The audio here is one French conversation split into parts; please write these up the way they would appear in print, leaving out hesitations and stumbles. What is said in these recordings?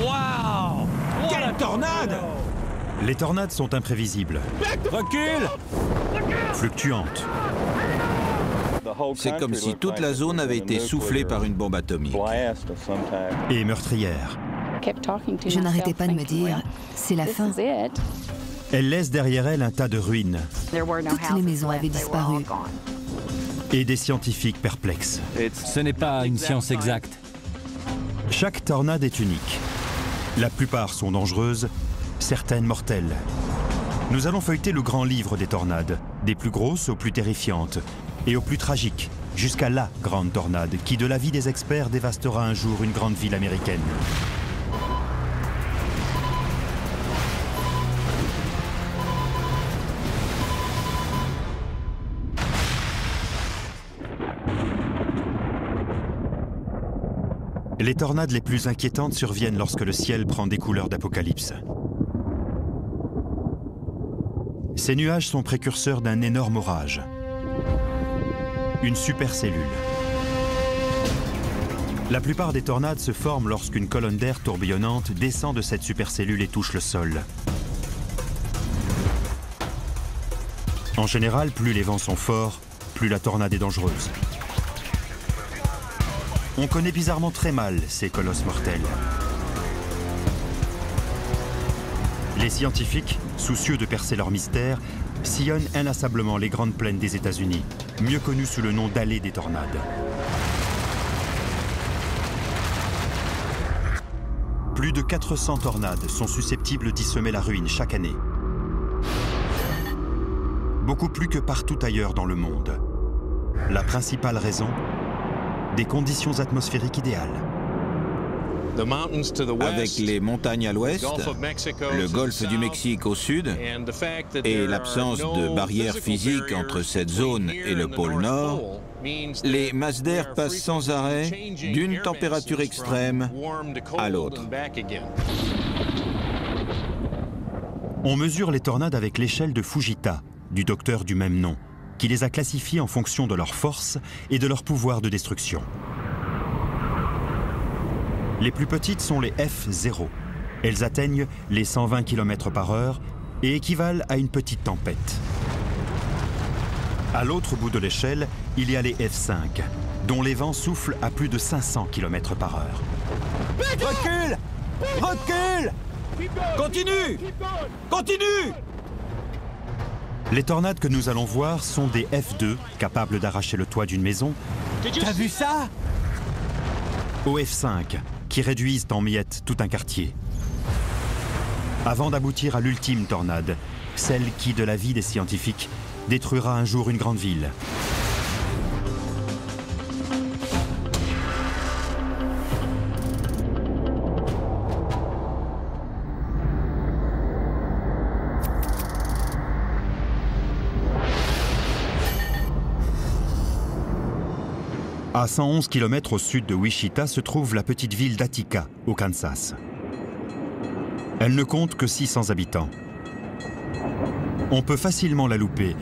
Wow! Quelle tornade! Les tornades sont imprévisibles, Recule! fluctuantes C'est comme si toute la zone avait été soufflée par une bombe atomique. et meurtrières. Je n'arrêtais pas de me dire, c'est la fin. Elle laisse derrière elle un tas de ruines Toutes les maisons avaient disparu. et des scientifiques perplexes. Ce n'est pas une science exacte. Chaque tornade est unique. La plupart sont dangereuses, certaines mortelles. Nous allons feuilleter le grand livre des tornades, des plus grosses aux plus terrifiantes et aux plus tragiques, jusqu'à la grande tornade qui, de l'avis des experts, dévastera un jour une grande ville américaine. Les tornades les plus inquiétantes surviennent lorsque le ciel prend des couleurs d'apocalypse. Ces nuages sont précurseurs d'un énorme orage. Une supercellule. La plupart des tornades se forment lorsqu'une colonne d'air tourbillonnante descend de cette supercellule et touche le sol. En général, plus les vents sont forts, plus la tornade est dangereuse. On connaît bizarrement très mal ces colosses mortels. Les scientifiques, soucieux de percer leur mystère, sillonnent inlassablement les grandes plaines des États-Unis, mieux connues sous le nom d'allée des tornades. Plus de 400 tornades sont susceptibles d'y semer la ruine chaque année. Beaucoup plus que partout ailleurs dans le monde. La principale raison, des conditions atmosphériques idéales. Avec les montagnes à l'ouest, le golfe du Mexique au sud et l'absence de barrière physique entre cette zone et le pôle Nord, les masses d'air passent sans arrêt d'une température extrême à l'autre. On mesure les tornades avec l'échelle de Fujita, du docteur du même nom, qui les a classifiées en fonction de leur force et de leur pouvoir de destruction. Les plus petites sont les F0. Elles atteignent les 120 km/h et équivalent à une petite tempête. À l'autre bout de l'échelle, il y a les F5, dont les vents soufflent à plus de 500 km/h. Recule! Recule! Continue! Continue! Les tornades que nous allons voir sont des F2, capables d'arracher le toit d'une maison, T'as vu ça? aux F5, qui réduisent en miettes tout un quartier. Avant d'aboutir à l'ultime tornade, celle qui, de l'avis des scientifiques, détruira un jour une grande ville. À 111 km au sud de Wichita se trouve la petite ville d'Attica, au Kansas. Elle ne compte que 600 habitants. On peut facilement la louper,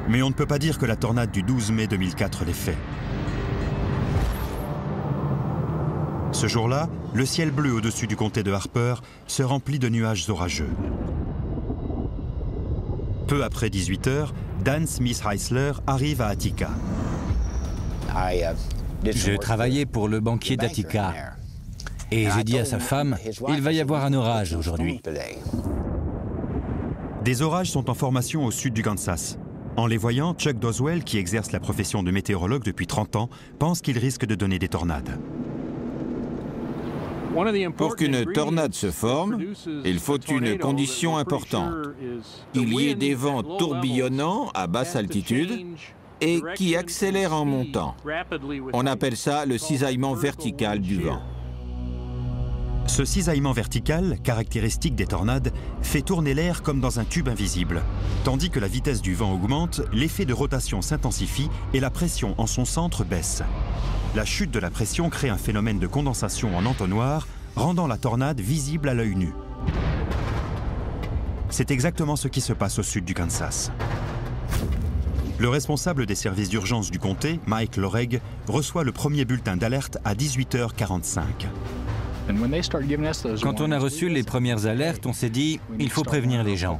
mais on ne peut pas dire que la tornade du 12 mai 2004 l'ait fait. Ce jour-là, le ciel bleu au-dessus du comté de Harper se remplit de nuages orageux. Peu après 18 h, Dan Smith Heisler arrive à Attica. Je travaillais pour le banquier d'Attica et j'ai dit à sa femme, il va y avoir un orage aujourd'hui. Des orages sont en formation au sud du Kansas. En les voyant, Chuck Doswell, qui exerce la profession de météorologue depuis 30 ans, pense qu'il risque de donner des tornades. Pour qu'une tornade se forme, il faut une condition importante. Il y ait des vents tourbillonnants à basse altitude et qui accélèrent en montant. On appelle ça le cisaillement vertical du vent. Ce cisaillement vertical, caractéristique des tornades, fait tourner l'air comme dans un tube invisible. Tandis que la vitesse du vent augmente, l'effet de rotation s'intensifie et la pression en son centre baisse. La chute de la pression crée un phénomène de condensation en entonnoir, rendant la tornade visible à l'œil nu. C'est exactement ce qui se passe au sud du Kansas. Le responsable des services d'urgence du comté, Mike Loreg, reçoit le premier bulletin d'alerte à 18 h 45. Quand on a reçu les premières alertes, on s'est dit, il faut prévenir les gens.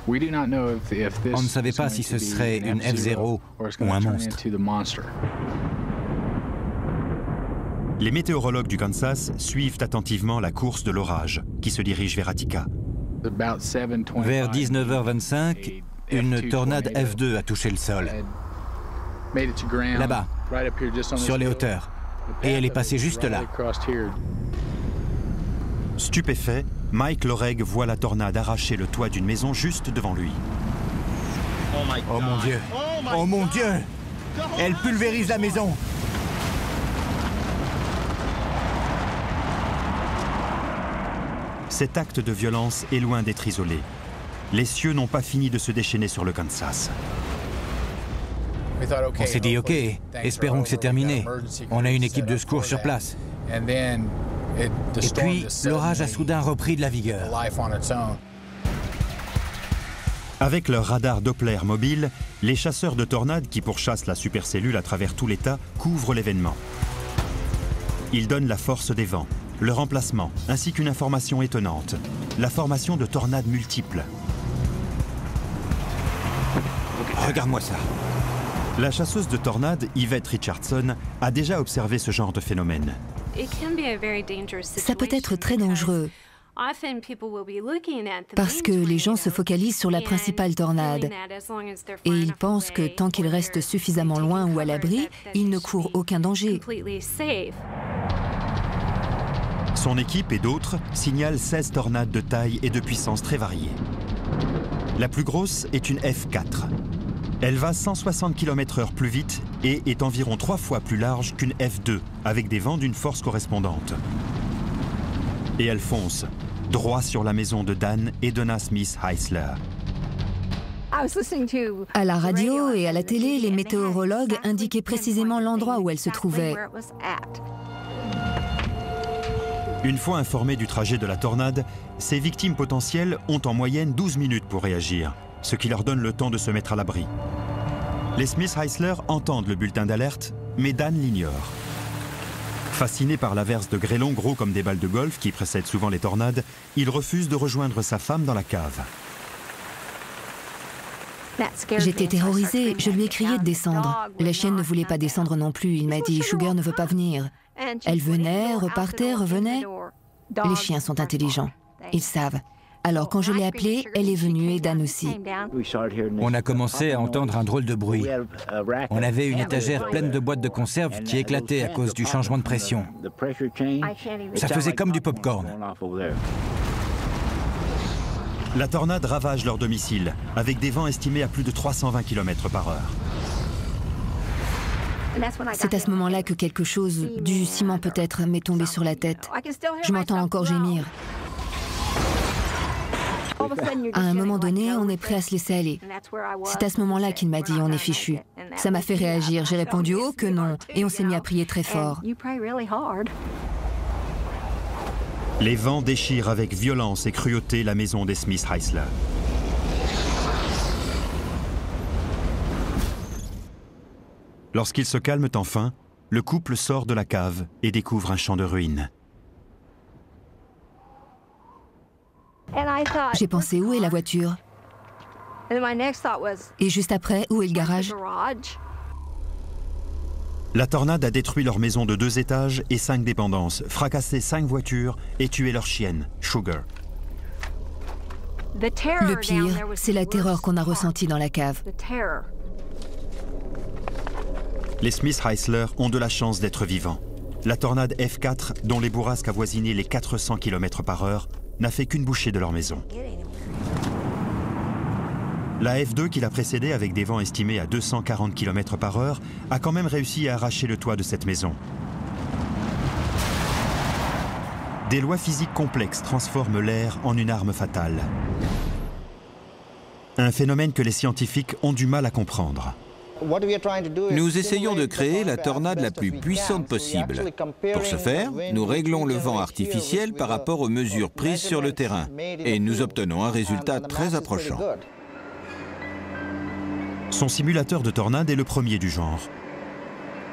On ne savait pas si ce serait une F0 ou un monstre. Les météorologues du Kansas suivent attentivement la course de l'orage qui se dirige vers Attica. Vers 19h25, une tornade F2 a touché le sol. Là-bas, sur les hauteurs. Et elle est passée juste là. Stupéfait, Mike Loreg voit la tornade arracher le toit d'une maison juste devant lui. Oh mon Dieu! Oh mon Dieu! Elle pulvérise la maison! Cet acte de violence est loin d'être isolé. Les cieux n'ont pas fini de se déchaîner sur le Kansas. On s'est dit, OK, espérons que c'est terminé. On a une équipe de secours sur place. Et puis, l'orage a soudain repris de la vigueur. Avec leur radar Doppler mobile, les chasseurs de tornades qui pourchassent la supercellule à travers tout l'État couvrent l'événement. Ils donnent la force des vents, le remplacement, ainsi qu'une information étonnante, la formation de tornades multiples. Regarde-moi ça. La chasseuse de tornades, Yvette Richardson, a déjà observé ce genre de phénomène. Ça peut être très dangereux parce que les gens se focalisent sur la principale tornade et ils pensent que tant qu'ils restent suffisamment loin ou à l'abri, ils ne courent aucun danger. Son équipe et d'autres signalent 16 tornades de taille et de puissance très variées. La plus grosse est une F4. Elle va 160 km/h plus vite et est environ 3 fois plus large qu'une F2, avec des vents d'une force correspondante. Et elle fonce, droit sur la maison de Dan et Donna Smith Heisler. À la radio et à la télé, les météorologues indiquaient précisément l'endroit où elle se trouvait. Une fois informés du trajet de la tornade, ces victimes potentielles ont en moyenne 12 minutes pour réagir, ce qui leur donne le temps de se mettre à l'abri. Les Smith Heisler entendent le bulletin d'alerte, mais Dan l'ignore. Fasciné par l'averse de grêlons gros comme des balles de golf qui précèdent souvent les tornades, il refuse de rejoindre sa femme dans la cave. J'étais terrorisée, je lui ai crié de descendre. La chienne ne voulait pas descendre non plus, il m'a dit « Sugar ne veut pas venir ». Elle venait, repartait, revenait. Les chiens sont intelligents, ils savent. Alors quand je l'ai appelée, elle est venue et Dan aussi. On a commencé à entendre un drôle de bruit. On avait une étagère pleine de boîtes de conserve qui éclatait à cause du changement de pression. Ça faisait comme du popcorn. La tornade ravage leur domicile, avec des vents estimés à plus de 320 km/h. C'est à ce moment-là que quelque chose, du ciment peut-être, m'est tombé sur la tête. Je m'entends encore gémir. À un moment donné, on est prêt à se laisser aller. C'est à ce moment-là qu'il m'a dit « on est fichu ». Ça m'a fait réagir. J'ai répondu « oh que non » et on s'est mis à prier très fort. Les vents déchirent avec violence et cruauté la maison des Smith Heisler. Lorsqu'ils se calment enfin, le couple sort de la cave et découvre un champ de ruines. J'ai pensé, où est la voiture? Et juste après, où est le garage? La tornade a détruit leur maison de 2 étages et 5 dépendances, fracassé 5 voitures et tué leur chienne, Sugar. Le pire, c'est la terreur qu'on a ressentie dans la cave. Les Smith Heisler ont de la chance d'être vivants. La tornade F4, dont les bourrasques avoisinaient les 400 km/h, n'a fait qu'une bouchée de leur maison. La F2 qui l'a précédée avec des vents estimés à 240 km/h a quand même réussi à arracher le toit de cette maison. Des lois physiques complexes transforment l'air en une arme fatale. Un phénomène que les scientifiques ont du mal à comprendre. Nous essayons de créer la tornade la plus puissante possible. Pour ce faire, nous réglons le vent artificiel par rapport aux mesures prises sur le terrain et nous obtenons un résultat très approchant. Son simulateur de tornade est le premier du genre.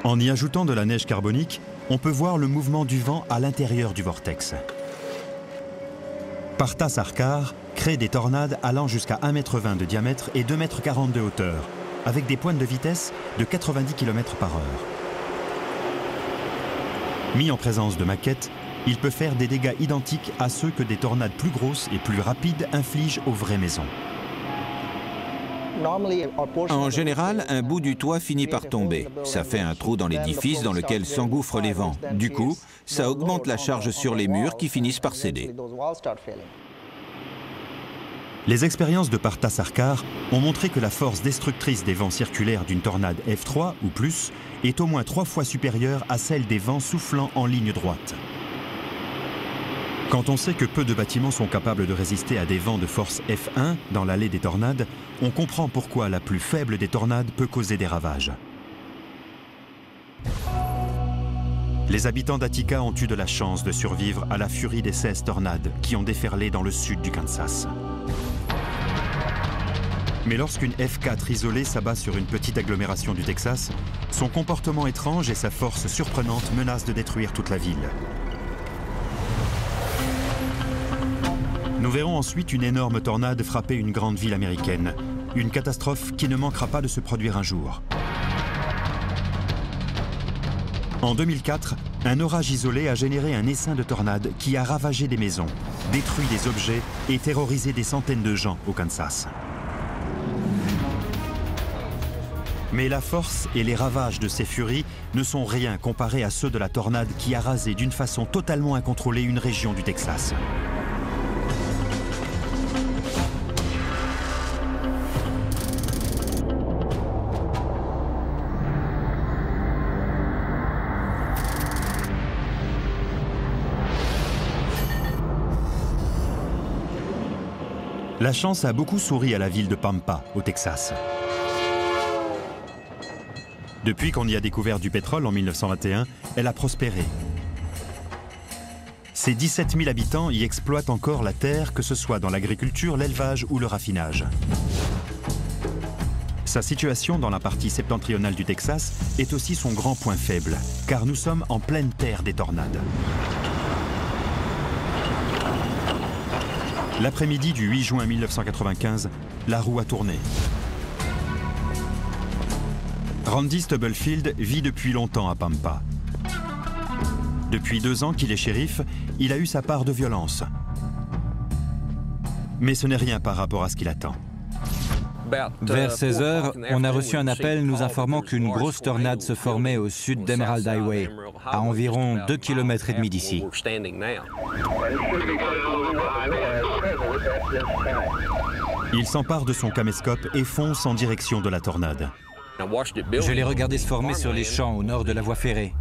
En y ajoutant de la neige carbonique, on peut voir le mouvement du vent à l'intérieur du vortex. Partha Sarkar crée des tornades allant jusqu'à 1,20 m de diamètre et 2,40 m de hauteur, avec des pointes de vitesse de 90 km/h. Mis en présence de maquettes, il peut faire des dégâts identiques à ceux que des tornades plus grosses et plus rapides infligent aux vraies maisons. En général, un bout du toit finit par tomber. Ça fait un trou dans l'édifice dans lequel s'engouffrent les vents. Du coup, ça augmente la charge sur les murs qui finissent par céder. Les expériences de Partha Sarkar ont montré que la force destructrice des vents circulaires d'une tornade F3 ou plus est au moins 3 fois supérieure à celle des vents soufflant en ligne droite. Quand on sait que peu de bâtiments sont capables de résister à des vents de force F1 dans l'allée des tornades, on comprend pourquoi la plus faible des tornades peut causer des ravages. Les habitants d'Attica ont eu de la chance de survivre à la furie des 16 tornades qui ont déferlé dans le sud du Kansas. Mais lorsqu'une F4 isolée s'abat sur une petite agglomération du Texas, son comportement étrange et sa force surprenante menacent de détruire toute la ville. Nous verrons ensuite une énorme tornade frapper une grande ville américaine. Une catastrophe qui ne manquera pas de se produire un jour. En 2004, un orage isolé a généré un essaim de tornades qui a ravagé des maisons, détruit des objets et terrorisé des centaines de gens au Kansas. Mais la force et les ravages de ces furies ne sont rien comparés à ceux de la tornade qui a rasé d'une façon totalement incontrôlée une région du Texas. La chance a beaucoup souri à la ville de Pampa, au Texas. Depuis qu'on y a découvert du pétrole en 1921, elle a prospéré. Ses 17 000 habitants y exploitent encore la terre, que ce soit dans l'agriculture, l'élevage ou le raffinage. Sa situation dans la partie septentrionale du Texas est aussi son grand point faible, car nous sommes en pleine terre des tornades. L'après-midi du 8 juin 1995, la roue a tourné. Randy Stubblefield vit depuis longtemps à Pampa. Depuis 2 ans qu'il est shérif, il a eu sa part de violence. Mais ce n'est rien par rapport à ce qu'il attend. Vers 16 h, on a reçu un appel nous informant qu'une grosse tornade se formait au sud d'Emerald Highway, à environ 2,5 km d'ici. Il s'empare de son caméscope et fonce en direction de la tornade. Je l'ai regardé se former sur les champs au nord de la voie ferrée.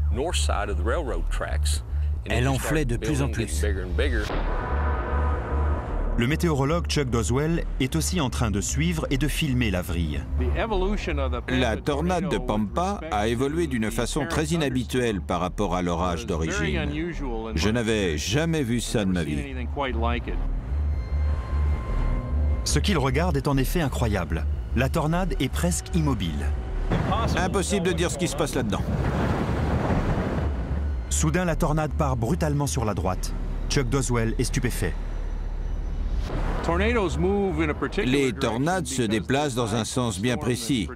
Elle enflait de plus en plus. Le météorologue Chuck Doswell est aussi en train de suivre et de filmer la vrille. La tornade de Pampa a évolué d'une façon très inhabituelle par rapport à l'orage d'origine. Je n'avais jamais vu ça de ma vie. Ce qu'il regarde est en effet incroyable. La tornade est presque immobile. Impossible de dire ce qui se passe là-dedans. Soudain, la tornade part brutalement sur la droite. Chuck Doswell est stupéfait. Les tornades se déplacent dans un sens bien précis,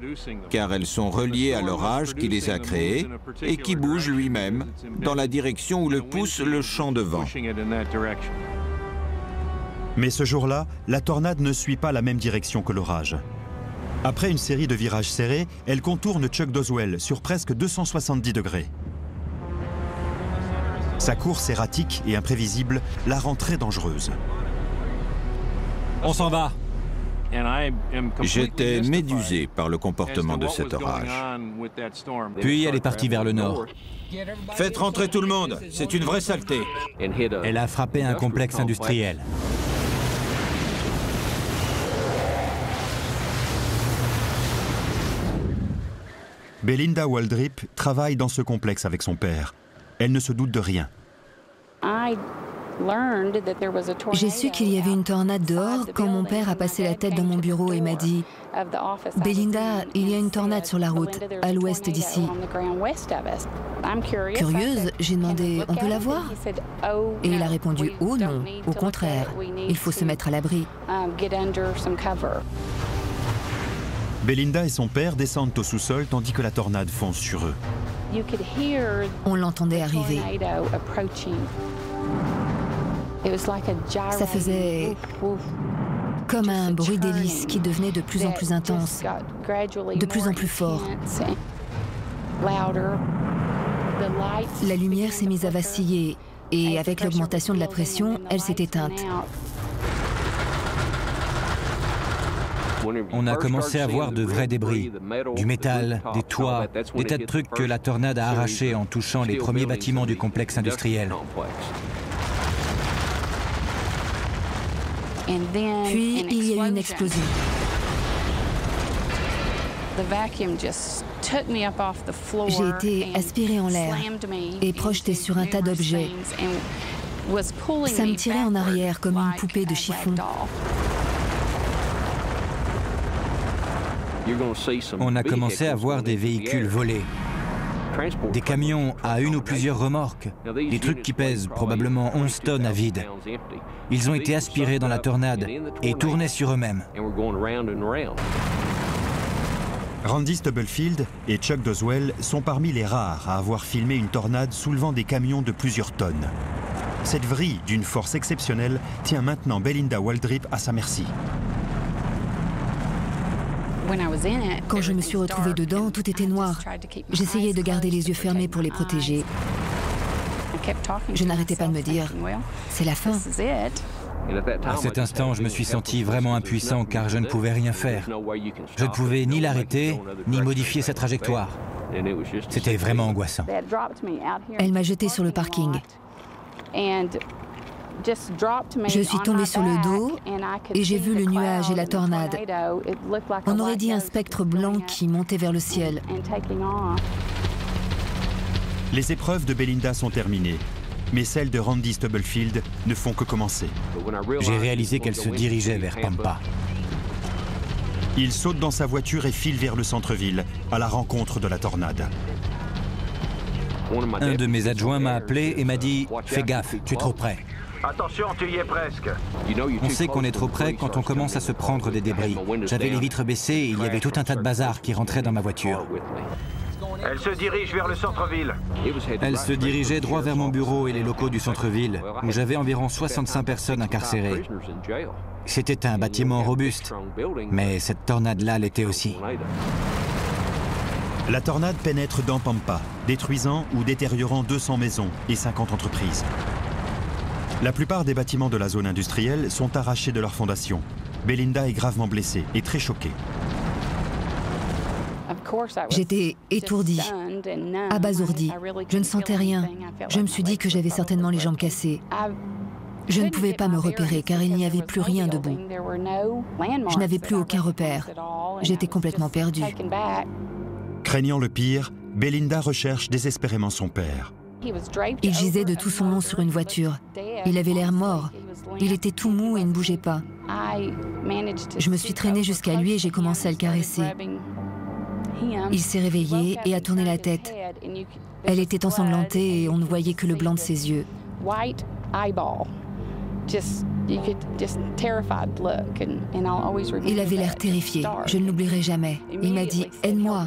car elles sont reliées à l'orage qui les a créées et qui bouge lui-même dans la direction où le pousse le champ de vent. Mais ce jour-là, la tornade ne suit pas la même direction que l'orage. Après une série de virages serrés, elle contourne Chuck Doswell sur presque 270 degrés. Sa course erratique et imprévisible la rend très dangereuse. On s'en va. J'étais médusé par le comportement de cet orage. Puis elle est partie vers le nord. Faites rentrer tout le monde, c'est une vraie saleté. Elle a frappé un complexe industriel. Belinda Waldrip travaille dans ce complexe avec son père. Elle ne se doute de rien. J'ai su qu'il y avait une tornade dehors quand mon père a passé la tête dans mon bureau et m'a dit « Belinda, il y a une tornade sur la route, à l'ouest d'ici. » Curieuse, j'ai demandé « On peut la voir ?» Et il a répondu « Oh non, au contraire, il faut se mettre à l'abri. » Belinda et son père descendent au sous-sol tandis que la tornade fonce sur eux. On l'entendait arriver. Ça faisait comme un bruit d'hélice qui devenait de plus en plus intense, de plus en plus fort. La lumière s'est mise à vaciller et avec l'augmentation de la pression, elle s'est éteinte. On a commencé à voir de vrais débris, du métal, des toits, des tas de trucs que la tornade a arrachés en touchant les premiers bâtiments du complexe industriel. Puis, il y a eu une explosion. J'ai été aspirée en l'air et projetée sur un tas d'objets. Ça me tirait en arrière comme une poupée de chiffon. On a commencé à voir des véhicules volés, des camions à une ou plusieurs remorques, des trucs qui pèsent probablement 11 tonnes à vide. Ils ont été aspirés dans la tornade et tournaient sur eux-mêmes. Randy Stubblefield et Chuck Doswell sont parmi les rares à avoir filmé une tornade soulevant des camions de plusieurs tonnes. Cette vrille d'une force exceptionnelle tient maintenant Belinda Waldrip à sa merci. Quand je me suis retrouvée dedans, tout était noir. J'essayais de garder les yeux fermés pour les protéger. Je n'arrêtais pas de me dire, c'est la fin. À cet instant, je me suis senti vraiment impuissant car je ne pouvais rien faire. Je ne pouvais ni l'arrêter, ni modifier sa trajectoire. C'était vraiment angoissant. Elle m'a jeté sur le parking. Je suis tombée sur le dos et j'ai vu le nuage et la tornade. On aurait dit un spectre blanc qui montait vers le ciel. Les épreuves de Belinda sont terminées, mais celles de Randy Stubblefield ne font que commencer. J'ai réalisé qu'elle se dirigeait vers Pampa. Il saute dans sa voiture et file vers le centre-ville, à la rencontre de la tornade. Un de mes adjoints m'a appelé et m'a dit « Fais gaffe, tu es trop près ». Attention, tu y es presque. On sait qu'on est trop près quand on commence à se prendre des débris. J'avais les vitres baissées et il y avait tout un tas de bazar qui rentrait dans ma voiture. Elle se dirige vers le centre-ville. Elle se dirigeait droit vers mon bureau et les locaux du centre-ville, où j'avais environ 65 personnes incarcérées. C'était un bâtiment robuste, mais cette tornade-là l'était aussi. La tornade pénètre dans Pampa, détruisant ou détériorant 200 maisons et 50 entreprises. La plupart des bâtiments de la zone industrielle sont arrachés de leurs fondations. Belinda est gravement blessée et très choquée. J'étais étourdie, abasourdie. Je ne sentais rien. Je me suis dit que j'avais certainement les jambes cassées. Je ne pouvais pas me repérer car il n'y avait plus rien debout. Je n'avais plus aucun repère. J'étais complètement perdue. Craignant le pire, Belinda recherche désespérément son père. Il gisait de tout son long sur une voiture. Il avait l'air mort. Il était tout mou et ne bougeait pas. Je me suis traînée jusqu'à lui et j'ai commencé à le caresser. Il s'est réveillé et a tourné la tête. Elle était ensanglantée et on ne voyait que le blanc de ses yeux. Il avait l'air terrifié. Je ne l'oublierai jamais. Il m'a dit « Aide-moi »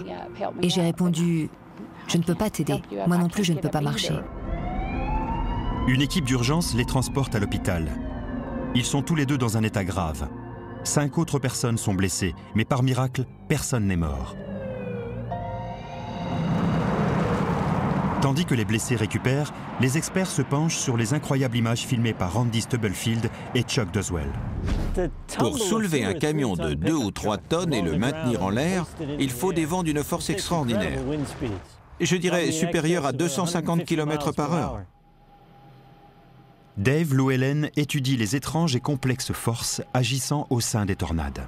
et j'ai répondu « Je ne peux pas t'aider. Moi non plus, je ne peux pas marcher. » Une équipe d'urgence les transporte à l'hôpital. Ils sont tous les deux dans un état grave. 5 autres personnes sont blessées, mais par miracle, personne n'est mort. Tandis que les blessés récupèrent, les experts se penchent sur les incroyables images filmées par Randy Stubblefield et Chuck Doswell. Pour soulever un camion de 2 ou 3 tonnes et le maintenir en l'air, il faut des vents d'une force extraordinaire. Je dirais supérieur à 250 km/h. Dave Llewellyn étudie les étranges et complexes forces agissant au sein des tornades.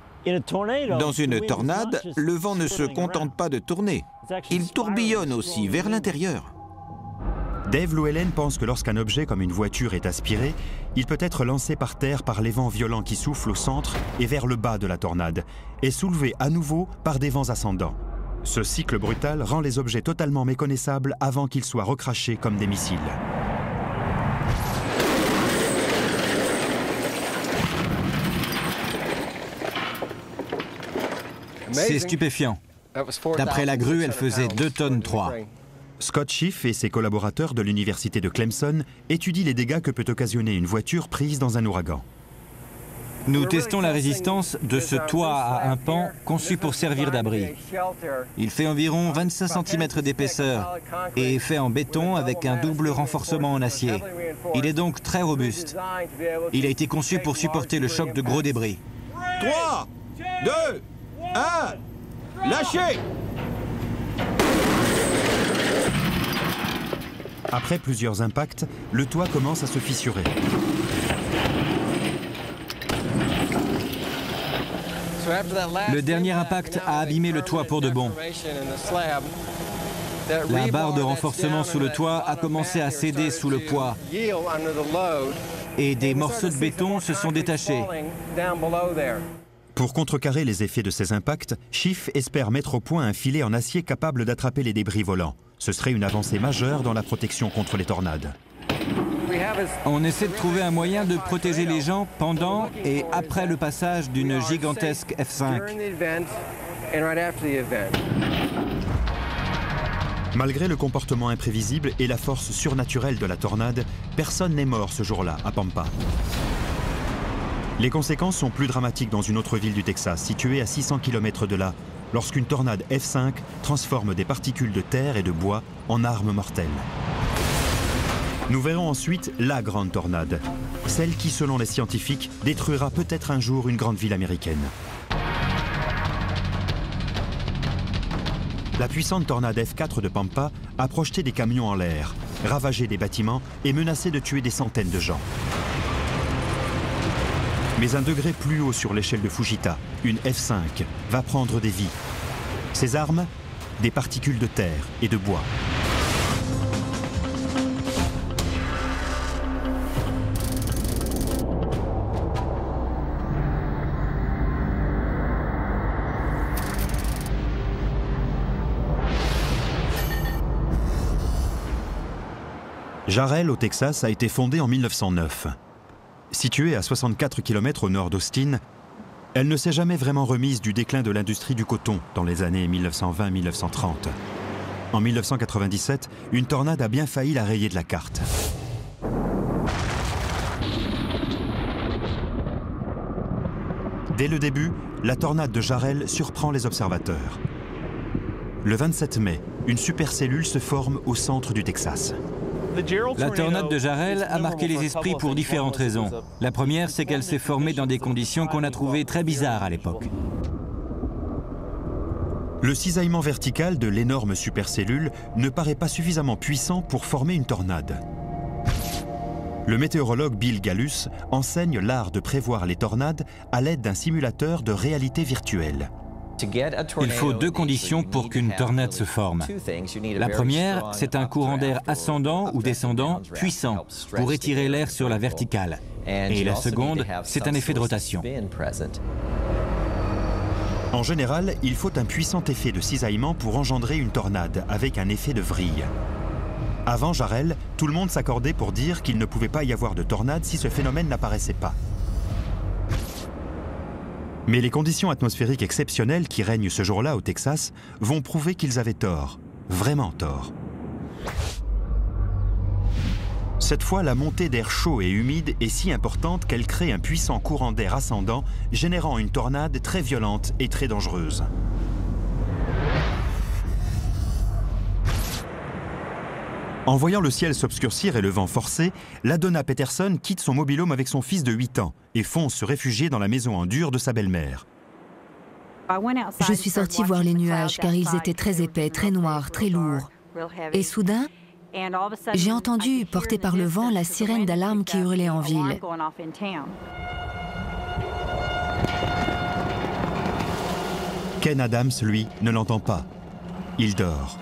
Dans une tornade, le vent ne se contente pas de tourner. Il tourbillonne aussi vers l'intérieur. Dave Llewellyn pense que lorsqu'un objet comme une voiture est aspiré, il peut être lancé par terre par les vents violents qui soufflent au centre et vers le bas de la tornade, et soulevé à nouveau par des vents ascendants. Ce cycle brutal rend les objets totalement méconnaissables avant qu'ils soient recrachés comme des missiles. C'est stupéfiant. D'après la grue, elle faisait 2 tonnes 3. Scott Schiff et ses collaborateurs de l'université de Clemson étudient les dégâts que peut occasionner une voiture prise dans un ouragan. Nous testons la résistance de ce toit à un pan conçu pour servir d'abri. Il fait environ 25 cm d'épaisseur et est fait en béton avec un double renforcement en acier. Il est donc très robuste. Il a été conçu pour supporter le choc de gros débris. 3, 2, 1, lâchez! Après plusieurs impacts, le toit commence à se fissurer. Le dernier impact a abîmé le toit pour de bon. La barre de renforcement sous le toit a commencé à céder sous le poids et des morceaux de béton se sont détachés. Pour contrecarrer les effets de ces impacts, Schiff espère mettre au point un filet en acier capable d'attraper les débris volants. Ce serait une avancée majeure dans la protection contre les tornades. On essaie de trouver un moyen de protéger les gens pendant et après le passage d'une gigantesque F5. Malgré le comportement imprévisible et la force surnaturelle de la tornade, personne n'est mort ce jour-là à Pampa. Les conséquences sont plus dramatiques dans une autre ville du Texas, située à 600 km de là, lorsqu'une tornade F5 transforme des particules de terre et de bois en armes mortelles. Nous verrons ensuite la grande tornade, celle qui, selon les scientifiques, détruira peut-être un jour une grande ville américaine. La puissante tornade F4 de Pampa a projeté des camions en l'air, ravagé des bâtiments et menacé de tuer des centaines de gens. Mais un degré plus haut sur l'échelle de Fujita, une F5, va prendre des vies. Ses armes, des particules de terre et de bois. Jarrell, au Texas, a été fondée en 1909. Située à 64 km au nord d'Austin, elle ne s'est jamais vraiment remise du déclin de l'industrie du coton dans les années 1920-1930. En 1997, une tornade a bien failli la rayer de la carte. Dès le début, la tornade de Jarrell surprend les observateurs. Le 27 mai, une supercellule se forme au centre du Texas. La tornade de Jarrell a marqué les esprits pour différentes raisons. La première, c'est qu'elle s'est formée dans des conditions qu'on a trouvées très bizarres à l'époque. Le cisaillement vertical de l'énorme supercellule ne paraît pas suffisamment puissant pour former une tornade. Le météorologue Bill Gallus enseigne l'art de prévoir les tornades à l'aide d'un simulateur de réalité virtuelle. Il faut 2 conditions pour qu'une tornade se forme. La première, c'est un courant d'air ascendant ou descendant puissant pour étirer l'air sur la verticale. Et la seconde, c'est un effet de rotation. En général, il faut un puissant effet de cisaillement pour engendrer une tornade avec un effet de vrille. Avant Jarrell, tout le monde s'accordait pour dire qu'il ne pouvait pas y avoir de tornade si ce phénomène n'apparaissait pas. Mais les conditions atmosphériques exceptionnelles qui règnent ce jour-là au Texas vont prouver qu'ils avaient tort, vraiment tort. Cette fois, la montée d'air chaud et humide est si importante qu'elle crée un puissant courant d'air ascendant, générant une tornade très violente et très dangereuse. En voyant le ciel s'obscurcir et le vent forcer, LaDonna Peterson quitte son mobil-home avec son fils de 8 ans et fonce se réfugier dans la maison en dur de sa belle-mère. Je suis sortie voir les nuages car ils étaient très épais, très noirs, très lourds. Et soudain, j'ai entendu, portée par le vent, la sirène d'alarme qui hurlait en ville. Ken Adams, lui, ne l'entend pas. Il dort.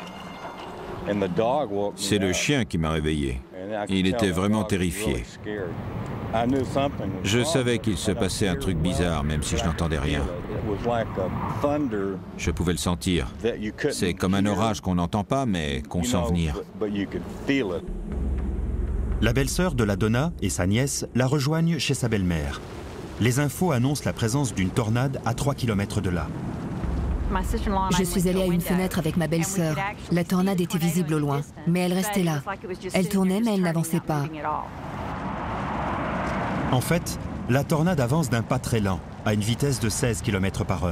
C'est le chien qui m'a réveillé. Il était vraiment terrifié. Je savais qu'il se passait un truc bizarre, même si je n'entendais rien. Je pouvais le sentir. C'est comme un orage qu'on n'entend pas, mais qu'on sent venir. La belle-sœur de la Donna et sa nièce la rejoignent chez sa belle-mère. Les infos annoncent la présence d'une tornade à 3 km de là. Je suis allée à une fenêtre avec ma belle-sœur. La tornade était visible au loin, mais elle restait là. Elle tournait, mais elle n'avançait pas. En fait, la tornade avance d'un pas très lent, à une vitesse de 16 km/h.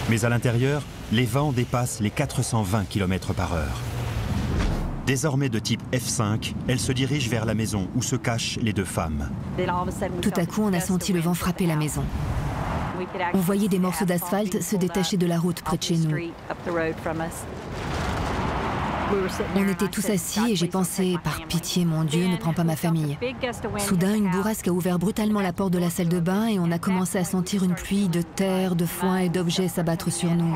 Mais à l'intérieur, les vents dépassent les 420 km/h. Désormais de type F5, elle se dirige vers la maison où se cachent les deux femmes. Tout à coup, on a senti le vent frapper la maison. On voyait des morceaux d'asphalte se détacher de la route près de chez nous. On était tous assis et j'ai pensé, par pitié, mon Dieu, ne prends pas ma famille. Soudain, une bourrasque a ouvert brutalement la porte de la salle de bain et on a commencé à sentir une pluie de terre, de foin et d'objets s'abattre sur nous.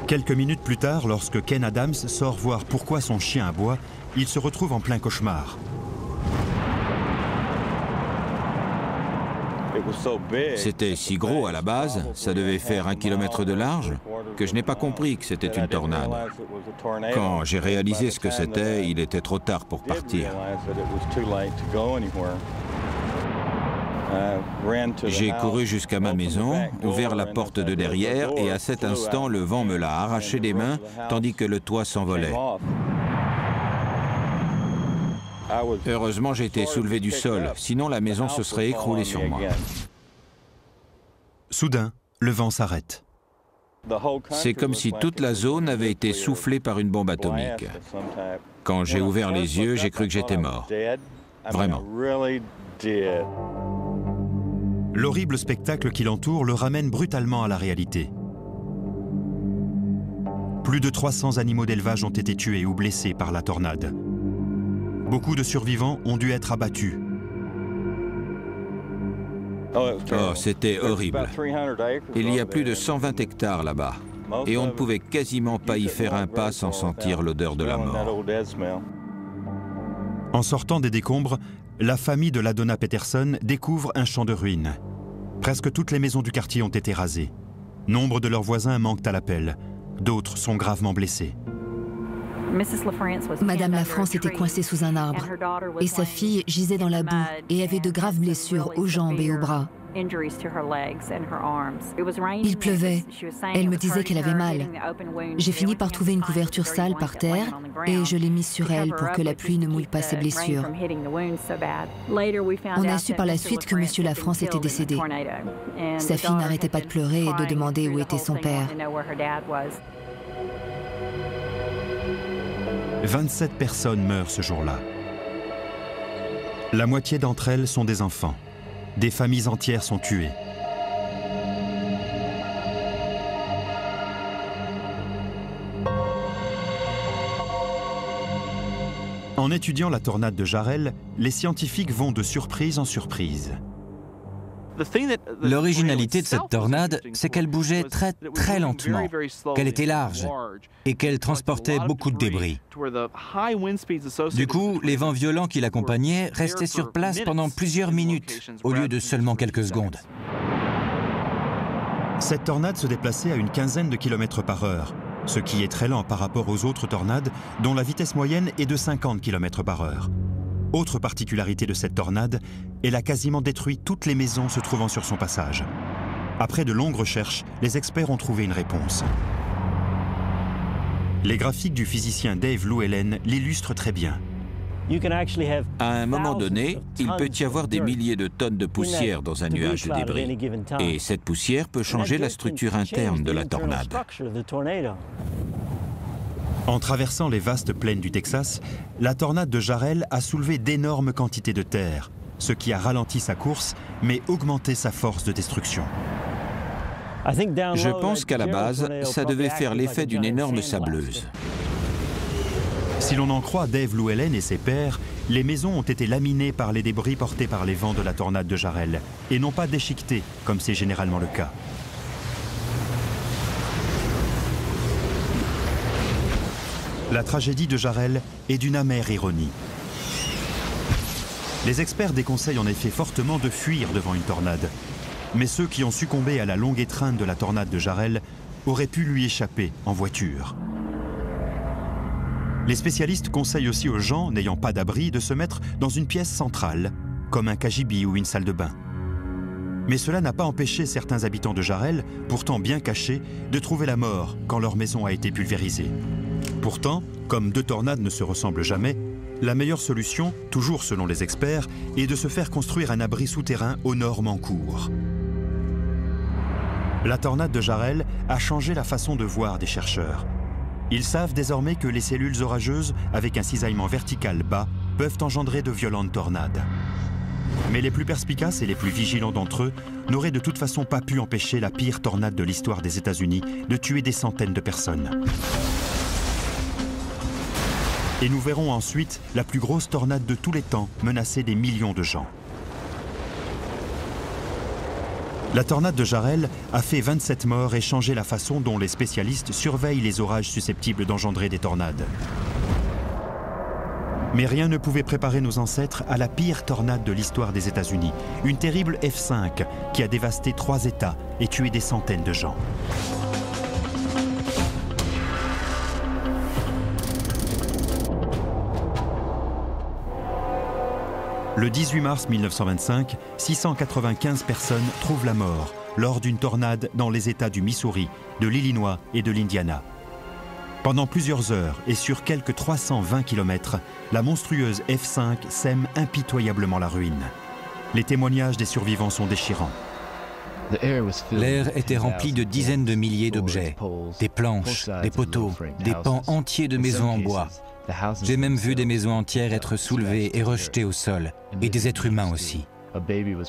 Quelques minutes plus tard, lorsque Ken Adams sort voir pourquoi son chien aboie, il se retrouve en plein cauchemar. C'était si gros à la base, ça devait faire 1 km de large, que je n'ai pas compris que c'était une tornade. Quand j'ai réalisé ce que c'était, il était trop tard pour partir. J'ai couru jusqu'à ma maison, ouvert la porte de derrière et à cet instant, le vent me l'a arraché des mains tandis que le toit s'envolait. Heureusement, j'ai été soulevé du sol, sinon la maison se serait écroulée sur moi. Soudain, le vent s'arrête. C'est comme si toute la zone avait été soufflée par une bombe atomique. Quand j'ai ouvert les yeux, j'ai cru que j'étais mort. Vraiment. L'horrible spectacle qui l'entoure le ramène brutalement à la réalité. Plus de 300 animaux d'élevage ont été tués ou blessés par la tornade. Beaucoup de survivants ont dû être abattus. Oh, c'était horrible. Il y a plus de 120 hectares là-bas. Et on ne pouvait quasiment pas y faire un pas sans sentir l'odeur de la mort. En sortant des décombres, la famille de la Donna Peterson découvre un champ de ruines. Presque toutes les maisons du quartier ont été rasées. Nombre de leurs voisins manquent à l'appel. D'autres sont gravement blessés. Madame Lafrance était coincée sous un arbre et sa fille gisait dans la boue et avait de graves blessures aux jambes et aux bras. Il pleuvait. Elle me disait qu'elle avait mal. J'ai fini par trouver une couverture sale par terre et je l'ai mise sur elle pour que la pluie ne mouille pas ses blessures. On a su par la suite que Monsieur Lafrance était décédé. Sa fille n'arrêtait pas de pleurer et de demander où était son père. 27 personnes meurent ce jour-là. La moitié d'entre elles sont des enfants. Des familles entières sont tuées. En étudiant la tornade de Jarrell, les scientifiques vont de surprise en surprise. L'originalité de cette tornade, c'est qu'elle bougeait très lentement, qu'elle était large et qu'elle transportait beaucoup de débris. Du coup, les vents violents qui l'accompagnaient restaient sur place pendant plusieurs minutes, au lieu de seulement quelques secondes. Cette tornade se déplaçait à une quinzaine de kilomètres par heure, ce qui est très lent par rapport aux autres tornades, dont la vitesse moyenne est de 50 km par heure. Autre particularité de cette tornade, elle a quasiment détruit toutes les maisons se trouvant sur son passage. Après de longues recherches, les experts ont trouvé une réponse. Les graphiques du physicien Dave Llewellyn l'illustrent très bien. À un moment donné, il peut y avoir des milliers de tonnes de poussière dans un nuage de débris. Et cette poussière peut changer la structure interne de la tornade. En traversant les vastes plaines du Texas, la tornade de Jarrell a soulevé d'énormes quantités de terre, ce qui a ralenti sa course, mais augmenté sa force de destruction. Je pense qu'à la base, ça devait faire l'effet d'une énorme sableuse. Si l'on en croit Dave Llewellyn et ses pairs, les maisons ont été laminées par les débris portés par les vents de la tornade de Jarrell, et non pas déchiquetées, comme c'est généralement le cas. La tragédie de Jarrell est d'une amère ironie. Les experts déconseillent en effet fortement de fuir devant une tornade. Mais ceux qui ont succombé à la longue étreinte de la tornade de Jarrell auraient pu lui échapper en voiture. Les spécialistes conseillent aussi aux gens n'ayant pas d'abri de se mettre dans une pièce centrale, comme un cagibi ou une salle de bain. Mais cela n'a pas empêché certains habitants de Jarrell, pourtant bien cachés, de trouver la mort quand leur maison a été pulvérisée. Pourtant, comme deux tornades ne se ressemblent jamais, la meilleure solution, toujours selon les experts, est de se faire construire un abri souterrain aux normes en cours. La tornade de Jarrell a changé la façon de voir des chercheurs. Ils savent désormais que les cellules orageuses, avec un cisaillement vertical bas, peuvent engendrer de violentes tornades. Mais les plus perspicaces et les plus vigilants d'entre eux n'auraient de toute façon pas pu empêcher la pire tornade de l'histoire des États-Unis de tuer des centaines de personnes. Et nous verrons ensuite la plus grosse tornade de tous les temps menacer des millions de gens. La tornade de Jarrell a fait 27 morts et changé la façon dont les spécialistes surveillent les orages susceptibles d'engendrer des tornades. Mais rien ne pouvait préparer nos ancêtres à la pire tornade de l'histoire des États-Unis, une terrible F5 qui a dévasté 3 États et tué des centaines de gens. Le 18 mars 1925, 695 personnes trouvent la mort lors d'une tornade dans les États du Missouri, de l'Illinois et de l'Indiana. Pendant plusieurs heures et sur quelques 320 km, la monstrueuse F5 sème impitoyablement la ruine. Les témoignages des survivants sont déchirants. L'air était rempli de dizaines de milliers d'objets, des planches, des poteaux, des pans entiers de maisons en bois. J'ai même vu des maisons entières être soulevées et rejetées au sol, et des êtres humains aussi.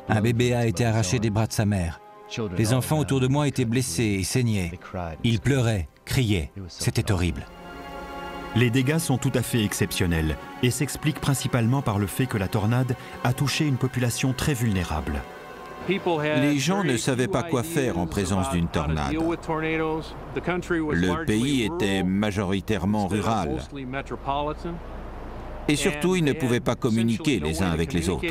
Un bébé a été arraché des bras de sa mère. Les enfants autour de moi étaient blessés et saignaient. Ils pleuraient, criaient. C'était horrible. Les dégâts sont tout à fait exceptionnels et s'expliquent principalement par le fait que la tornade a touché une population très vulnérable. Les gens ne savaient pas quoi faire en présence d'une tornade. Le pays était majoritairement rural. Et surtout, ils ne pouvaient pas communiquer les uns avec les autres.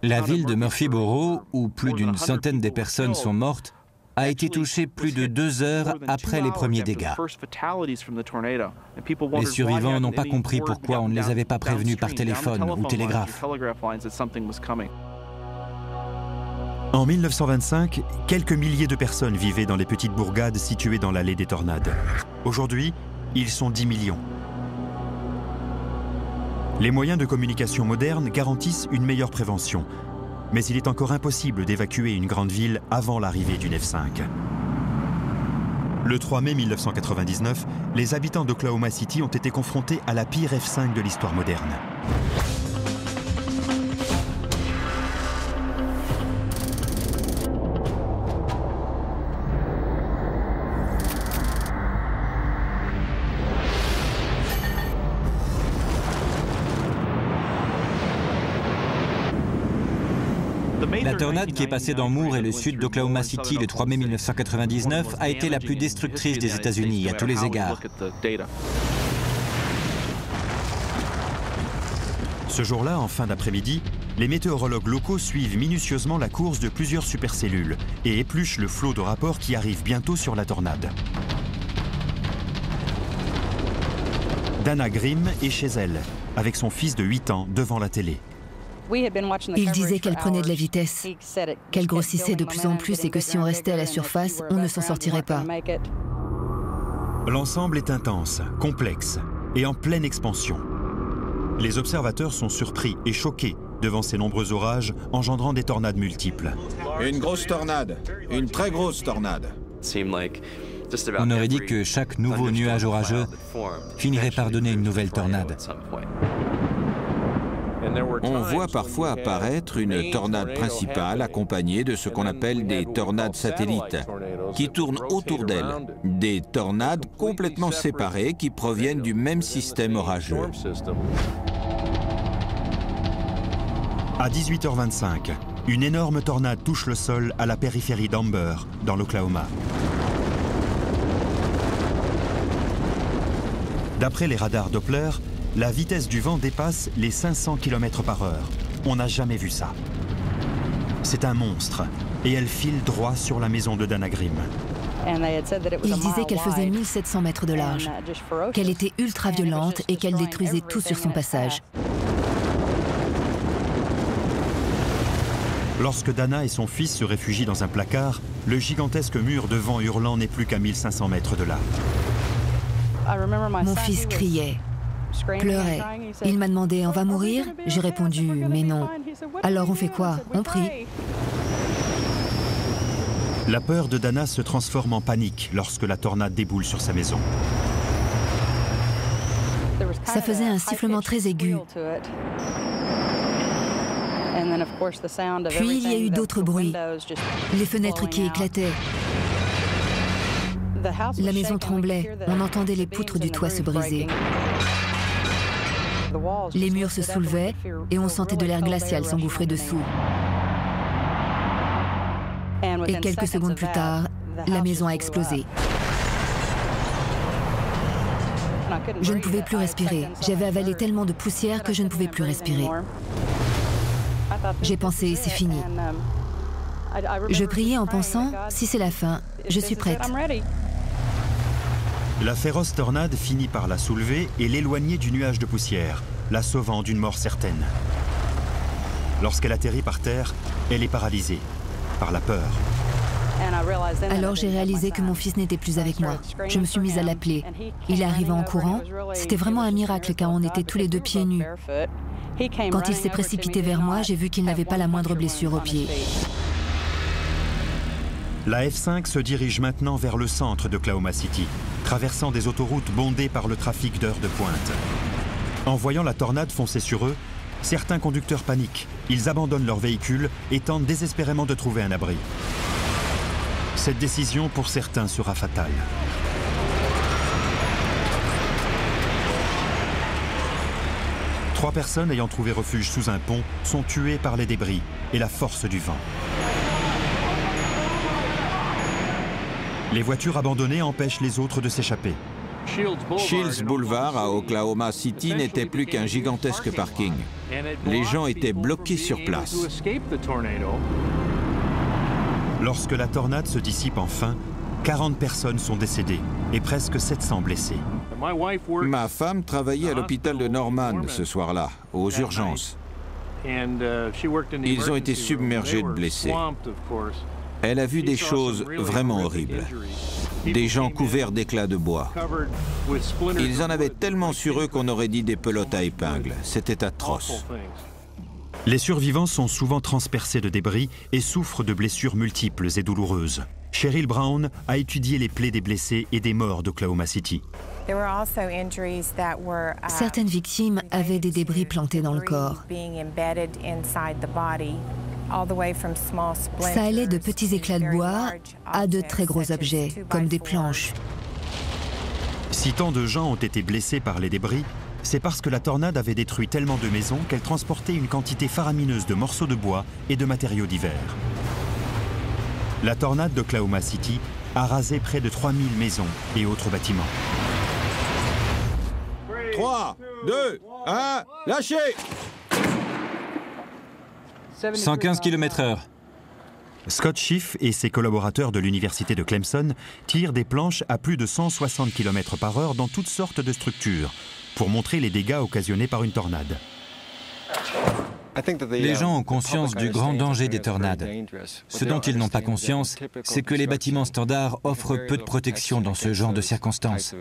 La ville de Murphyboro, où plus d'une centaine de personnes sont mortes, a été touchée plus de 2 heures après les premiers dégâts. Les survivants n'ont pas compris pourquoi on ne les avait pas prévenus par téléphone ou télégraphe. En 1925, quelques milliers de personnes vivaient dans les petites bourgades situées dans l'allée des tornades. Aujourd'hui, ils sont 10 millions. Les moyens de communication modernes garantissent une meilleure prévention, mais il est encore impossible d'évacuer une grande ville avant l'arrivée d'une F5. Le 3 mai 1999, les habitants d'Oklahoma City ont été confrontés à la pire F5 de l'histoire moderne. La tornade qui est passée dans Moore et le sud d'Oklahoma City le 3 mai 1999 a été la plus destructrice des États-Unis à tous les égards. Ce jour-là, en fin d'après-midi, les météorologues locaux suivent minutieusement la course de plusieurs supercellules et épluchent le flot de rapports qui arrive bientôt sur la tornade. Dana Grimm est chez elle, avec son fils de 8 ans devant la télé. Il disait qu'elle prenait de la vitesse, qu'elle grossissait de plus en plus et que si on restait à la surface, on ne s'en sortirait pas. L'ensemble est intense, complexe et en pleine expansion. Les observateurs sont surpris et choqués devant ces nombreux orages engendrant des tornades multiples. Une grosse tornade, une très grosse tornade. On aurait dit que chaque nouveau nuage orageux finirait par donner une nouvelle tornade. On voit parfois apparaître une tornade principale accompagnée de ce qu'on appelle des tornades satellites, qui tournent autour d'elle. Des tornades complètement séparées qui proviennent du même système orageux. À 18h25, une énorme tornade touche le sol à la périphérie d'Amber, dans l'Oklahoma. D'après les radars Doppler, la vitesse du vent dépasse les 500 km/h. On n'a jamais vu ça. C'est un monstre, et elle file droit sur la maison de Dana Grimm. Ils disaient qu'elle faisait 1700 mètres de large, qu'elle était ultra violente et qu'elle détruisait tout sur son passage. Lorsque Dana et son fils se réfugient dans un placard, le gigantesque mur de vent hurlant n'est plus qu'à 1500 mètres de là. Mon fils criait, pleurait. Il m'a demandé « On va mourir ?» J'ai répondu « Mais non. » Alors on fait quoi? On prie. La peur de Dana se transforme en panique lorsque la tornade déboule sur sa maison. Ça faisait un sifflement très aigu. Puis il y a eu d'autres bruits, les fenêtres qui éclataient. La maison tremblait, on entendait les poutres du toit se briser. Les murs se soulevaient et on sentait de l'air glacial s'engouffrer dessous. Et quelques secondes plus tard, la maison a explosé. Je ne pouvais plus respirer. J'avais avalé tellement de poussière que je ne pouvais plus respirer. J'ai pensé, c'est fini. Je priais en pensant, si c'est la fin, je suis prête. La féroce tornade finit par la soulever et l'éloigner du nuage de poussière, la sauvant d'une mort certaine. Lorsqu'elle atterrit par terre, elle est paralysée par la peur. Alors j'ai réalisé que mon fils n'était plus avec moi. Je me suis mise à l'appeler. Il est arrivé en courant. C'était vraiment un miracle car on était tous les deux pieds nus. Quand il s'est précipité vers moi, j'ai vu qu'il n'avait pas la moindre blessure au pied. La F5 se dirige maintenant vers le centre d'Oklahoma City, traversant des autoroutes bondées par le trafic d'heures de pointe. En voyant la tornade foncer sur eux, certains conducteurs paniquent. Ils abandonnent leur véhicule et tentent désespérément de trouver un abri. Cette décision, pour certains, sera fatale. Trois personnes ayant trouvé refuge sous un pont sont tuées par les débris et la force du vent. Les voitures abandonnées empêchent les autres de s'échapper. Shields Boulevard à Oklahoma City n'était plus qu'un gigantesque parking. Les gens étaient bloqués sur place. Lorsque la tornade se dissipe enfin, 40 personnes sont décédées et presque 700 blessés. Ma femme travaillait à l'hôpital de Norman ce soir-là, aux urgences. Ils ont été submergés de blessés. Elle a vu des choses vraiment horribles. Des gens couverts d'éclats de bois. Ils en avaient tellement sur eux qu'on aurait dit des pelotes à épingles. C'était atroce. Les survivants sont souvent transpercés de débris et souffrent de blessures multiples et douloureuses. Cheryl Brown a étudié les plaies des blessés et des morts d'Oklahoma City. Certaines victimes avaient des débris plantés dans le corps. Ça allait de petits éclats de bois à de très gros objets, comme des planches. Si tant de gens ont été blessés par les débris, c'est parce que la tornade avait détruit tellement de maisons qu'elle transportait une quantité faramineuse de morceaux de bois et de matériaux divers. La tornade d'Oklahoma City a rasé près de 3000 maisons et autres bâtiments. 3, 2, 1, lâchez! 115 km/h. Scott Schiff et ses collaborateurs de l'université de Clemson tirent des planches à plus de 160 km/h dans toutes sortes de structures pour montrer les dégâts occasionnés par une tornade. Les gens ont conscience du grand danger des tornades. Ce dont ils n'ont pas conscience, c'est que les bâtiments standards offrent peu de protection dans ce genre de circonstances.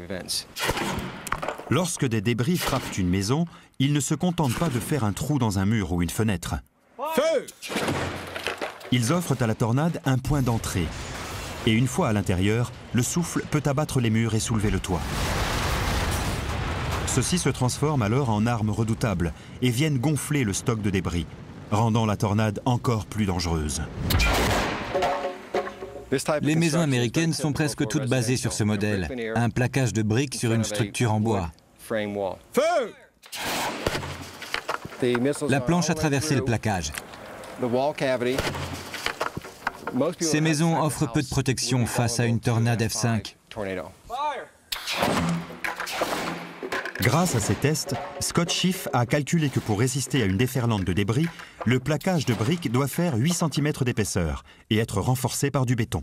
Lorsque des débris frappent une maison, ils ne se contentent pas de faire un trou dans un mur ou une fenêtre. Feu! Ils offrent à la tornade un point d'entrée. Et une fois à l'intérieur, le souffle peut abattre les murs et soulever le toit. Ceux-ci se transforment alors en armes redoutables et viennent gonfler le stock de débris, rendant la tornade encore plus dangereuse. Les maisons américaines sont presque toutes basées sur ce modèle, un plaquage de briques sur une structure en bois. Feu! La planche a traversé le plaquage. Ces maisons offrent peu de protection face à une tornade F5. Grâce à ces tests, Scott Schiff a calculé que pour résister à une déferlante de débris, le plaquage de briques doit faire 8 cm d'épaisseur et être renforcé par du béton.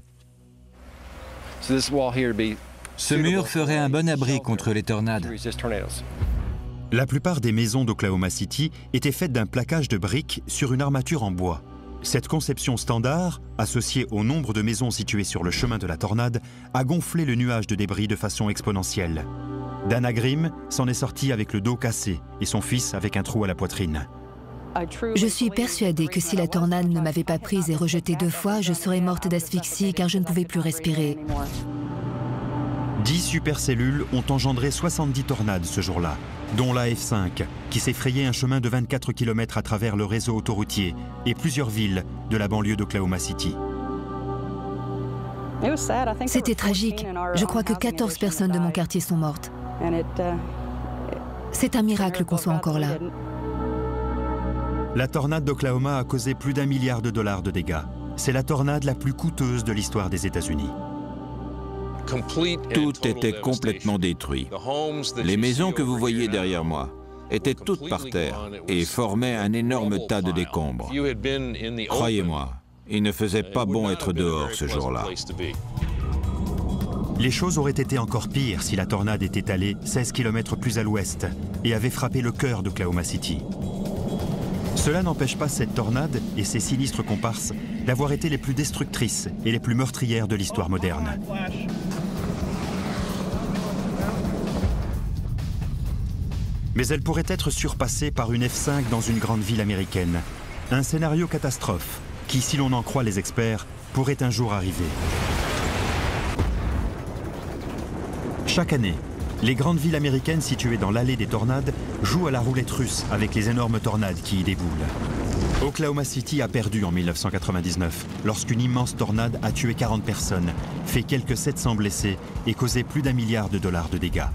Ce mur ferait un bon abri contre les tornades. La plupart des maisons d'Oklahoma City étaient faites d'un plaquage de briques sur une armature en bois. Cette conception standard, associée au nombre de maisons situées sur le chemin de la tornade, a gonflé le nuage de débris de façon exponentielle. Dana Grimm s'en est sortie avec le dos cassé et son fils avec un trou à la poitrine. Je suis persuadée que si la tornade ne m'avait pas prise et rejetée 2 fois, je serais morte d'asphyxie car je ne pouvais plus respirer. 10 supercellules ont engendré 70 tornades ce jour-là, dont la F5, qui s'est frayé un chemin de 24 km à travers le réseau autoroutier et plusieurs villes de la banlieue d'Oklahoma City. C'était tragique. Je crois que 14 personnes de mon quartier sont mortes. C'est un miracle qu'on soit encore là. La tornade d'Oklahoma a causé plus d'1 milliard de dollars de dégâts. C'est la tornade la plus coûteuse de l'histoire des États-Unis. Tout était complètement détruit. Les maisons que vous voyez derrière moi étaient toutes par terre et formaient un énorme tas de décombres. Croyez-moi, il ne faisait pas bon être dehors ce jour-là. Les choses auraient été encore pires si la tornade était allée 16 km plus à l'ouest et avait frappé le cœur d'Oklahoma City. Cela n'empêche pas cette tornade et ses sinistres comparses d'avoir été les plus destructrices et les plus meurtrières de l'histoire moderne. Mais elle pourrait être surpassée par une F5 dans une grande ville américaine. Un scénario catastrophe qui, si l'on en croit les experts, pourrait un jour arriver. Chaque année, les grandes villes américaines situées dans l'allée des tornades jouent à la roulette russe avec les énormes tornades qui y déboulent. Oklahoma City a perdu en 1999 lorsqu'une immense tornade a tué 40 personnes, fait quelques 700 blessés et causé plus d'1 milliard de dollars de dégâts.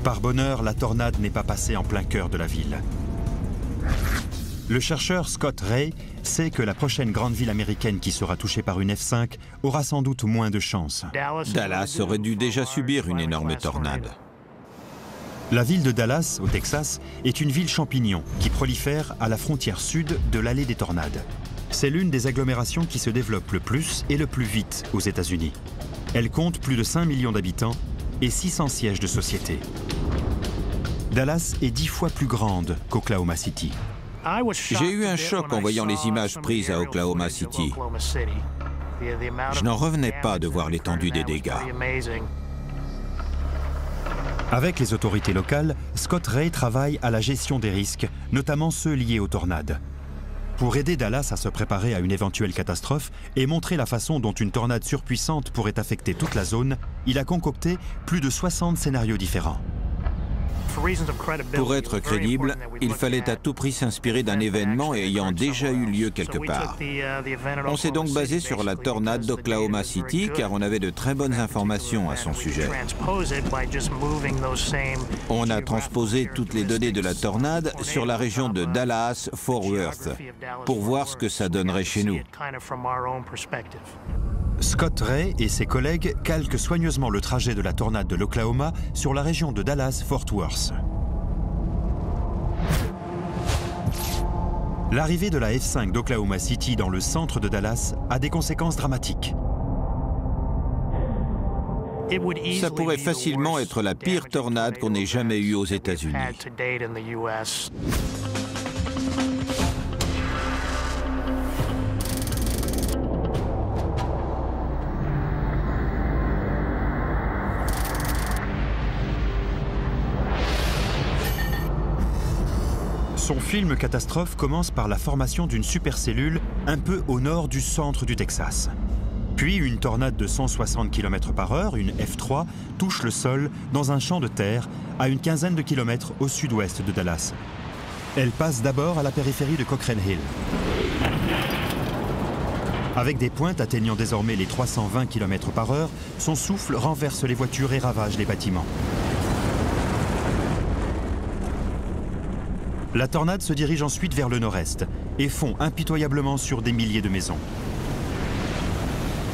Par bonheur, la tornade n'est pas passée en plein cœur de la ville. Le chercheur Scott Ray sait que la prochaine grande ville américaine qui sera touchée par une F5 aura sans doute moins de chance. Dallas aurait dû déjà subir une énorme tornade. La ville de Dallas, au Texas, est une ville champignon qui prolifère à la frontière sud de l'allée des tornades. C'est l'une des agglomérations qui se développe le plus et le plus vite aux États-Unis. Elle compte plus de 5 millions d'habitants et 600 sièges de société. Dallas est 10 fois plus grande qu'Oklahoma City. J'ai eu un choc en voyant les images prises à Oklahoma City. Je n'en revenais pas de voir l'étendue des dégâts. Avec les autorités locales, Scott Ray travaille à la gestion des risques, notamment ceux liés aux tornades. Pour aider Dallas à se préparer à une éventuelle catastrophe et montrer la façon dont une tornade surpuissante pourrait affecter toute la zone, il a concocté plus de 60 scénarios différents. Pour être crédible, il fallait à tout prix s'inspirer d'un événement ayant déjà eu lieu quelque part. On s'est donc basé sur la tornade d'Oklahoma City car on avait de très bonnes informations à son sujet. On a transposé toutes les données de la tornade sur la région de Dallas-Fort Worth pour voir ce que ça donnerait chez nous. Scott Ray et ses collègues calquent soigneusement le trajet de la tornade de l'Oklahoma sur la région de Dallas-Fort Worth. L'arrivée de la F5 d'Oklahoma City dans le centre de Dallas a des conséquences dramatiques. Ça pourrait facilement être la pire tornade qu'on ait jamais eue aux États-Unis. Son film catastrophe commence par la formation d'une supercellule un peu au nord du centre du Texas. Puis une tornade de 160 km/h, une F3, touche le sol dans un champ de terre à une quinzaine de kilomètres au sud-ouest de Dallas. Elle passe d'abord à la périphérie de Cochrane Hill. Avec des pointes atteignant désormais les 320 km/h, son souffle renverse les voitures et ravage les bâtiments. La tornade se dirige ensuite vers le nord-est et fond impitoyablement sur des milliers de maisons.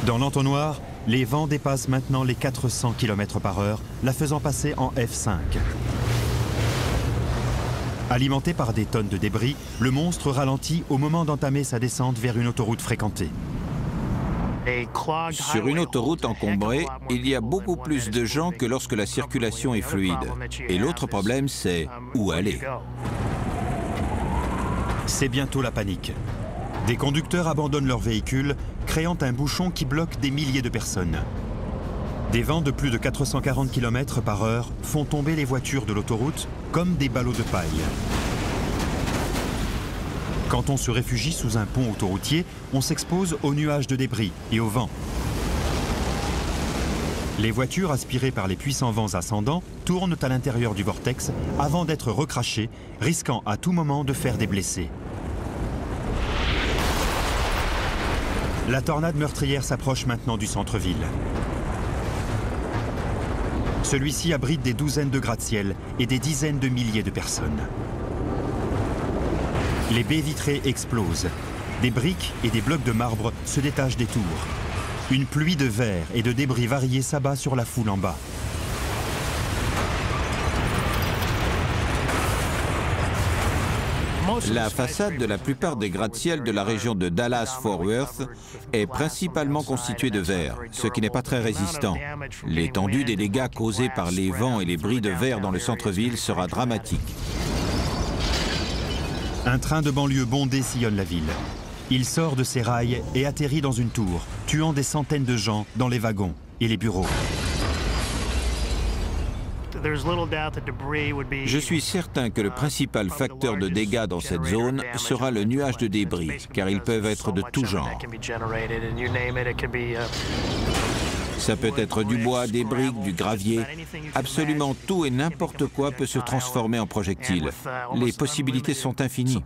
Dans l'entonnoir, Les vents dépassent maintenant les 400 km/h, la faisant passer en F5. Alimenté par des tonnes de débris, le monstre ralentit au moment d'entamer sa descente vers une autoroute fréquentée. Sur une autoroute encombrée, il y a beaucoup plus de gens que lorsque la circulation est fluide. Et l'autre problème, c'est où aller. C'est bientôt la panique. Des conducteurs abandonnent leur véhicule, créant un bouchon qui bloque des milliers de personnes. Des vents de plus de 440 km/h font tomber les voitures de l'autoroute comme des ballots de paille. Quand on se réfugie sous un pont autoroutier, on s'expose aux nuages de débris et au vent. Les voitures aspirées par les puissants vents ascendants tournent à l'intérieur du vortex avant d'être recrachées, risquant à tout moment de faire des blessés. La tornade meurtrière s'approche maintenant du centre-ville. Celui-ci abrite des douzaines de gratte-ciel et des dizaines de milliers de personnes. Les baies vitrées explosent. Des briques et des blocs de marbre se détachent des tours. Une pluie de verre et de débris variés s'abat sur la foule en bas. La façade de la plupart des gratte-ciel de la région de Dallas-Fort Worth est principalement constituée de verre, ce qui n'est pas très résistant. L'étendue des dégâts causés par les vents et les bris de verre dans le centre-ville sera dramatique. Un train de banlieue bondé sillonne la ville. Il sort de ses rails et atterrit dans une tour, tuant des centaines de gens dans les wagons et les bureaux. Je suis certain que le principal facteur de dégâts dans cette zone sera le nuage de débris, car ils peuvent être de tout genre. Ça peut être du bois, des briques, du gravier. Absolument tout et n'importe quoi peut se transformer en projectile. Les possibilités sont infinies.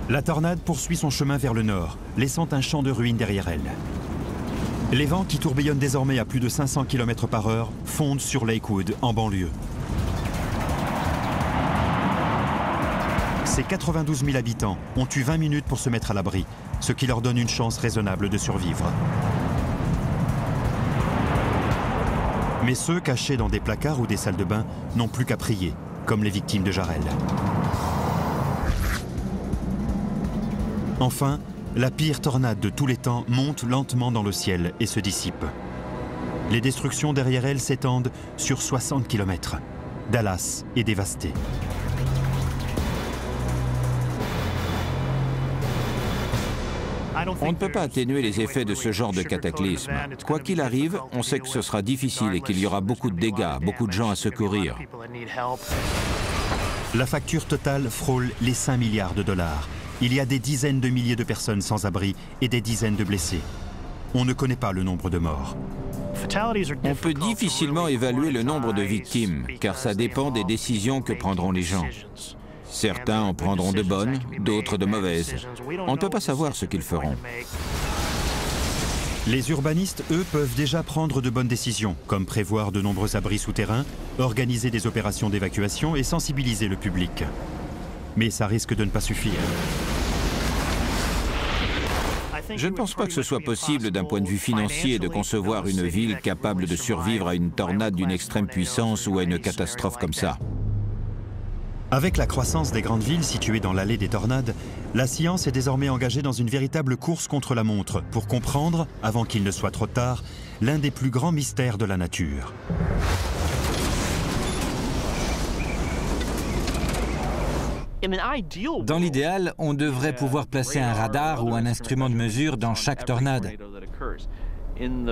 La tornade poursuit son chemin vers le nord, laissant un champ de ruines derrière elle. Les vents qui tourbillonnent désormais à plus de 500 km/h fondent sur Lakewood, en banlieue. Ces 92 000 habitants ont eu 20 minutes pour se mettre à l'abri, ce qui leur donne une chance raisonnable de survivre. Mais ceux cachés dans des placards ou des salles de bain n'ont plus qu'à prier, comme les victimes de Jarrell. Enfin, la pire tornade de tous les temps monte lentement dans le ciel et se dissipe. Les destructions derrière elle s'étendent sur 60 km. Dallas est dévastée. On ne peut pas atténuer les effets de ce genre de cataclysme. Quoi qu'il arrive, on sait que ce sera difficile et qu'il y aura beaucoup de dégâts, beaucoup de gens à secourir. La facture totale frôle les 5 milliards de dollars. Il y a des dizaines de milliers de personnes sans abri et des dizaines de blessés. On ne connaît pas le nombre de morts. On peut difficilement évaluer le nombre de victimes, car ça dépend des décisions que prendront les gens. Certains en prendront de bonnes, d'autres de mauvaises. On ne peut pas savoir ce qu'ils feront. Les urbanistes, eux, peuvent déjà prendre de bonnes décisions, comme prévoir de nombreux abris souterrains, organiser des opérations d'évacuation et sensibiliser le public. Mais ça risque de ne pas suffire. Je ne pense pas que ce soit possible d'un point de vue financier de concevoir une ville capable de survivre à une tornade d'une extrême puissance ou à une catastrophe comme ça. Avec la croissance des grandes villes situées dans l'allée des tornades, la science est désormais engagée dans une véritable course contre la montre pour comprendre, avant qu'il ne soit trop tard, l'un des plus grands mystères de la nature. Dans l'idéal, on devrait pouvoir placer un radar ou un instrument de mesure dans chaque tornade.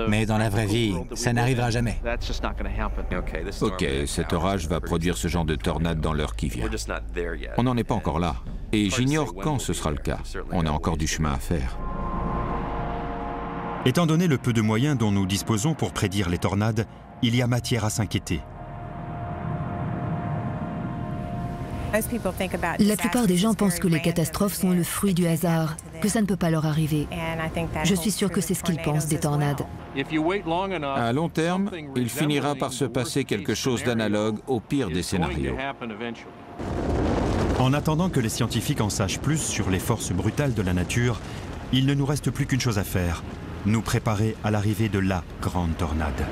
Mais dans la vraie vie, ça n'arrivera jamais. Ok, cet orage va produire ce genre de tornade dans l'heure qui vient. On n'en est pas encore là. Et j'ignore quand ce sera le cas. On a encore du chemin à faire. Étant donné le peu de moyens dont nous disposons pour prédire les tornades, il y a matière à s'inquiéter. La plupart des gens pensent que les catastrophes sont le fruit du hasard, que ça ne peut pas leur arriver. Je suis sûre que c'est ce qu'ils pensent des tornades. À long terme, il finira par se passer quelque chose d'analogue au pire des scénarios. En attendant que les scientifiques en sachent plus sur les forces brutales de la nature, il ne nous reste plus qu'une chose à faire, nous préparer à l'arrivée de la grande tornade.